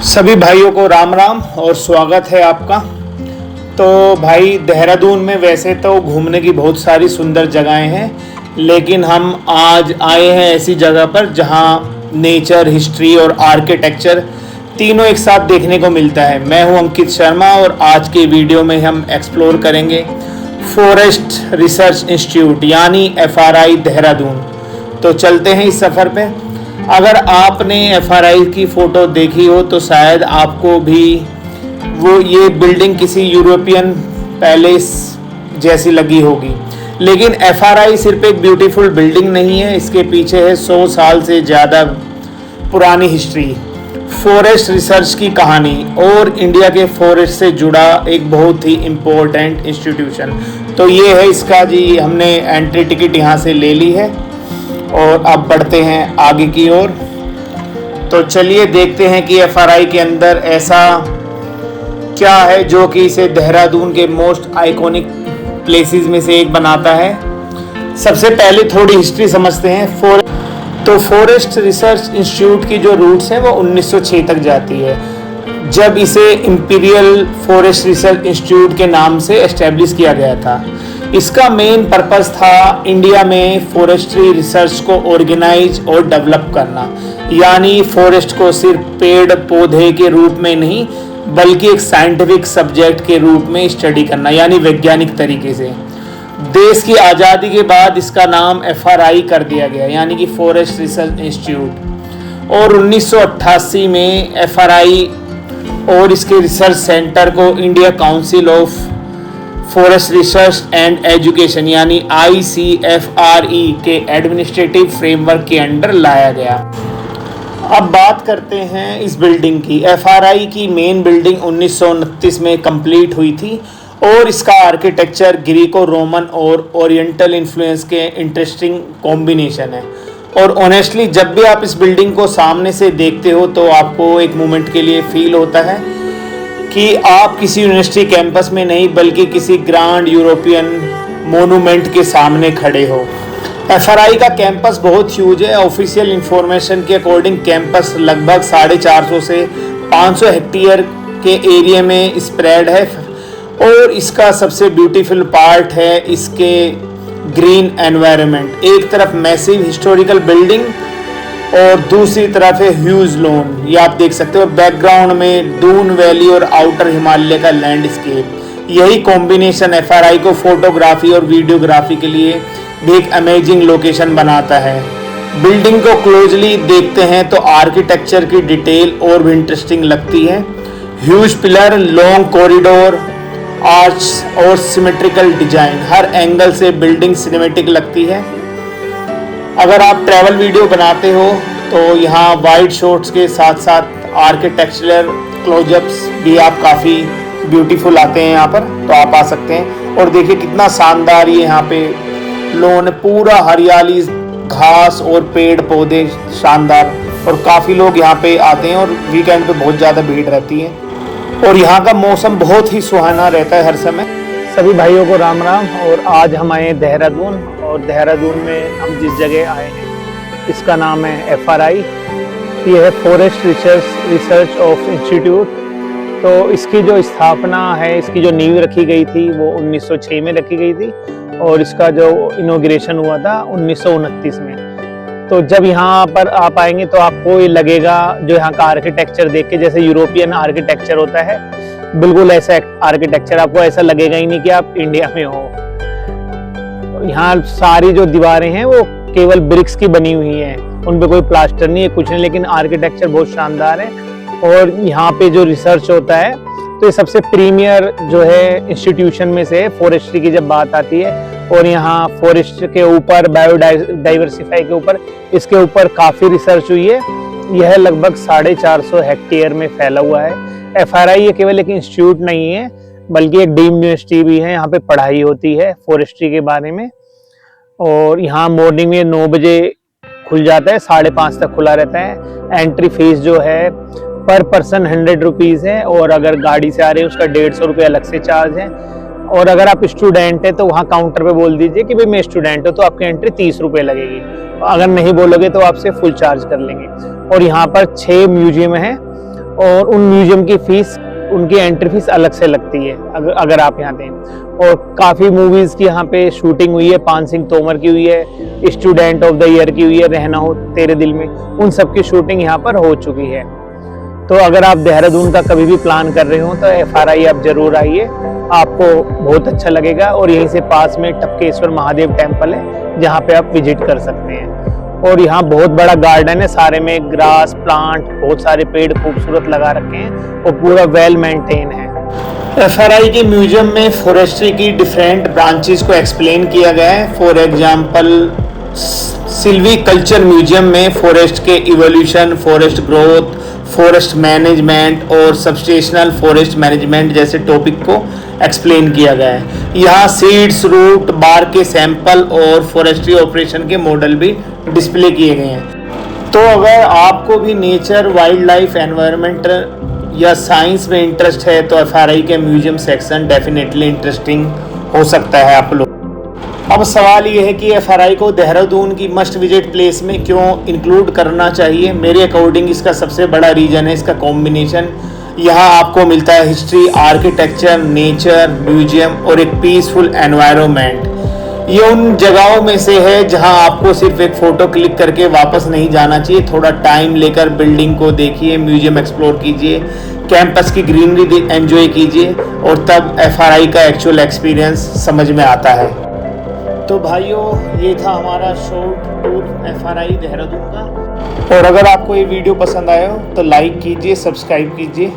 सभी भाइयों को राम राम और स्वागत है आपका। तो भाई, देहरादून में वैसे तो घूमने की बहुत सारी सुंदर जगहें हैं, लेकिन हम आज आए हैं ऐसी जगह पर जहां नेचर, हिस्ट्री और आर्किटेक्चर तीनों एक साथ देखने को मिलता है। मैं हूं अंकित शर्मा और आज के वीडियो में हम एक्सप्लोर करेंगे फॉरेस्ट रिसर्च इंस्टीट्यूट यानी FRI देहरादून। तो चलते हैं इस सफ़र पे। अगर आपने FRI की फ़ोटो देखी हो तो शायद आपको भी ये बिल्डिंग किसी यूरोपियन पैलेस जैसी लगी होगी, लेकिन FRI सिर्फ एक ब्यूटीफुल बिल्डिंग नहीं है, इसके पीछे है 100 साल से ज़्यादा पुरानी हिस्ट्री, फॉरेस्ट रिसर्च की कहानी और इंडिया के फॉरेस्ट से जुड़ा एक बहुत ही इम्पोर्टेंट इंस्टीट्यूशन। तो ये है इसका जी, हमने एंट्री टिकट यहाँ से ले ली है और अब बढ़ते हैं आगे की ओर। तो चलिए देखते हैं कि FRI के अंदर ऐसा क्या है जो कि इसे देहरादून के मोस्ट आइकॉनिक प्लेसेस में से एक बनाता है। सबसे पहले थोड़ी हिस्ट्री समझते हैं। तो फॉरेस्ट रिसर्च इंस्टीट्यूट की जो रूट्स हैं वो 1906 तक जाती है, जब इसे इंपीरियल फॉरेस्ट रिसर्च इंस्टीट्यूट के नाम से एस्टेब्लिश किया गया था। इसका मेन पर्पस था इंडिया में फॉरेस्ट्री रिसर्च को ऑर्गेनाइज और डेवलप करना, यानी फॉरेस्ट को सिर्फ पेड़ पौधे के रूप में नहीं बल्कि एक साइंटिफिक सब्जेक्ट के रूप में स्टडी करना, यानी वैज्ञानिक तरीके से। देश की आज़ादी के बाद इसका नाम FRI कर दिया गया, यानी कि फॉरेस्ट रिसर्च इंस्टीट्यूट। और 1988 में FRI और इसके रिसर्च सेंटर को India council of forest research and education यानी ICFRE के एडमिनिस्ट्रेटिव फ्रेमवर्क के अंडर लाया गया। अब बात करते हैं इस बिल्डिंग की। FRI की मेन बिल्डिंग 1929 में कंप्लीट हुई थी और इसका आर्किटेक्चर ग्रीको रोमन और ओरिएंटल इन्फ्लुएंस के इंटरेस्टिंग कॉम्बिनेशन है। और ऑनेस्टली जब भी आप इस बिल्डिंग को सामने से देखते हो तो आपको एक मोमेंट के लिए फील होता है कि आप किसी यूनिवर्सिटी कैंपस में नहीं बल्कि किसी ग्रांड यूरोपियन मोनूमेंट के सामने खड़े हो। FRI का कैंपस बहुत ह्यूज है। ऑफिशियल इंफॉर्मेशन के अकॉर्डिंग कैंपस लगभग 450 से 500 हेक्टेयर के एरिया में स्प्रेड है और इसका सबसे ब्यूटीफुल पार्ट है इसके ग्रीन एनवायरनमेंट। एक तरफ मैसिव हिस्टोरिकल बिल्डिंग और दूसरी तरफ है ह्यूज लॉन, ये आप देख सकते हो। बैकग्राउंड में दून वैली और आउटर हिमालय का लैंडस्केप। यही कॉम्बिनेशन FRI को फोटोग्राफी और वीडियोग्राफी के लिए भी एक अमेजिंग लोकेशन बनाता है। बिल्डिंग को क्लोजली देखते हैं तो आर्किटेक्चर की डिटेल और भी इंटरेस्टिंग लगती है। Huge pillar, long corridor, arch और सिमेट्रिकल डिजाइन, हर एंगल से बिल्डिंग सिनेमेटिक लगती है। अगर आप ट्रैवल वीडियो बनाते हो तो यहाँ वाइड शॉट्स के साथ साथ आर्किटेक्चरल क्लोजअप्स भी आप काफ़ी ब्यूटीफुल आते हैं यहाँ पर, तो आप आ सकते हैं। और देखिए कितना शानदार ये यहाँ पे लॉन, पूरा हरियाली, घास और पेड़ पौधे शानदार। और काफ़ी लोग यहाँ पे आते हैं और वीकेंड पे बहुत ज़्यादा भीड़ रहती है और यहाँ का मौसम बहुत ही सुहाना रहता है हर समय। सभी भाइयों को राम राम। और आज हम आए हैं देहरादून और देहरादून में हम जिस जगह आए हैं इसका नाम है FRI। ये है फॉरेस्ट रिसर्च ऑफ इंस्टीट्यूट। तो इसकी जो स्थापना है, इसकी जो नींव रखी गई थी वो 1906 में रखी गई थी और इसका जो इनॉग्रेशन हुआ था 1929 में। तो जब यहाँ पर आप आएंगे तो आपको ये लगेगा, जो यहाँ का आर्किटेक्चर देख के, जैसे यूरोपियन आर्किटेक्चर होता है, बिल्कुल ऐसा आर्किटेक्चर आपको ऐसा लगेगा ही नहीं कि आप इंडिया में हो। यहाँ सारी जो दीवारें हैं वो केवल ब्रिक्स की बनी हुई हैं, उन पे कोई प्लास्टर नहीं है, कुछ नहीं, लेकिन आर्किटेक्चर बहुत शानदार है। और यहाँ पे जो रिसर्च होता है तो ये सबसे प्रीमियर जो है इंस्टीट्यूशन में से फॉरेस्ट्री की जब बात आती है। और यहाँ फॉरेस्ट के ऊपर, बायोडाइवर्सिफाई के ऊपर, इसके ऊपर काफ़ी रिसर्च हुई है। यह लगभग 450 हेक्टेयर में फैला हुआ है। FRI ये केवल एक इंस्टीट्यूट नहीं है बल्कि एक डीम्ड यूनिवर्सिटी भी है। यहाँ पे पढ़ाई होती है फॉरेस्ट्री के बारे में। और यहाँ मॉर्निंग में 9 बजे खुल जाता है, 5:30 तक खुला रहता है। एंट्री फीस जो है पर पर्सन 100 रुपीज़ है और अगर गाड़ी से आ रहे हैं उसका 150 रुपये अलग से चार्ज है। और अगर आप स्टूडेंट है तो वहाँ काउंटर पे बोल दीजिए कि भाई मैं स्टूडेंट हूँ, तो आपकी एंट्री 30 रुपये लगेगी। अगर नहीं बोलोगे तो आपसे फुल चार्ज कर लेंगे। और यहाँ पर 6 म्यूजियम है और उन म्यूजियम की फीस, उनकी एंट्री फीस अलग से लगती है अगर आप यहाँ दें। और काफ़ी मूवीज़ की यहाँ पे शूटिंग हुई है, पान सिंह तोमर की हुई है, स्टूडेंट ऑफ द ईयर की हुई है, रहना हो तेरे दिल में, उन सब की शूटिंग यहाँ पर हो चुकी है। तो अगर आप देहरादून का कभी भी प्लान कर रहे हो तो FRI आप जरूर आइए, आपको बहुत अच्छा लगेगा। और यहीं से पास में टपकेश्वर महादेव टेम्पल है जहाँ पे आप विजिट कर सकते हैं। और यहाँ बहुत बड़ा गार्डन है, सारे में ग्रास प्लांट, बहुत सारे पेड़ खूबसूरत लगा रखे हैं और पूरा वेल मेंटेन है। FRI के म्यूजियम में फॉरेस्ट्री की डिफरेंट ब्रांचेस को एक्सप्लेन किया गया है। फॉर एग्जांपल सिल्वीकल्चर म्यूजियम में फॉरेस्ट के evolution, forest growth, forest management और सबस्टेशनल फॉरेस्ट मैनेजमेंट जैसे टॉपिक को एक्सप्लेन किया गया है। यहाँ सीड्स, रूट, बार के सैंपल और फॉरेस्ट्री ऑपरेशन के मॉडल भी डिस्प्ले किए गए हैं। तो अगर आपको भी नेचर, वाइल्ड लाइफ, एनवायरमेंटल या साइंस में इंटरेस्ट है तो FRI के म्यूजियम सेक्शन डेफिनेटली इंटरेस्टिंग हो सकता है आप लोग। अब सवाल ये है कि FRI को देहरादून की मस्ट विजिट प्लेस में क्यों इंक्लूड करना चाहिए। मेरे अकॉर्डिंग इसका सबसे बड़ा रीज़न है इसका कॉम्बिनेशन। यहाँ आपको मिलता है हिस्ट्री, आर्किटेक्चर, नेचर, म्यूजियम और एक पीसफुल एनवायरनमेंट। ये उन जगहों में से है जहाँ आपको सिर्फ एक फ़ोटो क्लिक करके वापस नहीं जाना चाहिए। थोड़ा टाइम लेकर बिल्डिंग को देखिए, म्यूजियम एक्सप्लोर कीजिए, कैंपस की ग्रीनरी एंजॉय कीजिए और तब FRI का एक्चुअल एक्सपीरियंस समझ में आता है। तो भाइयों, ये था हमारा शॉर्ट टूर FRI देहरादून का। और अगर आपको ये वीडियो पसंद आया हो तो लाइक कीजिए, सब्सक्राइब कीजिए।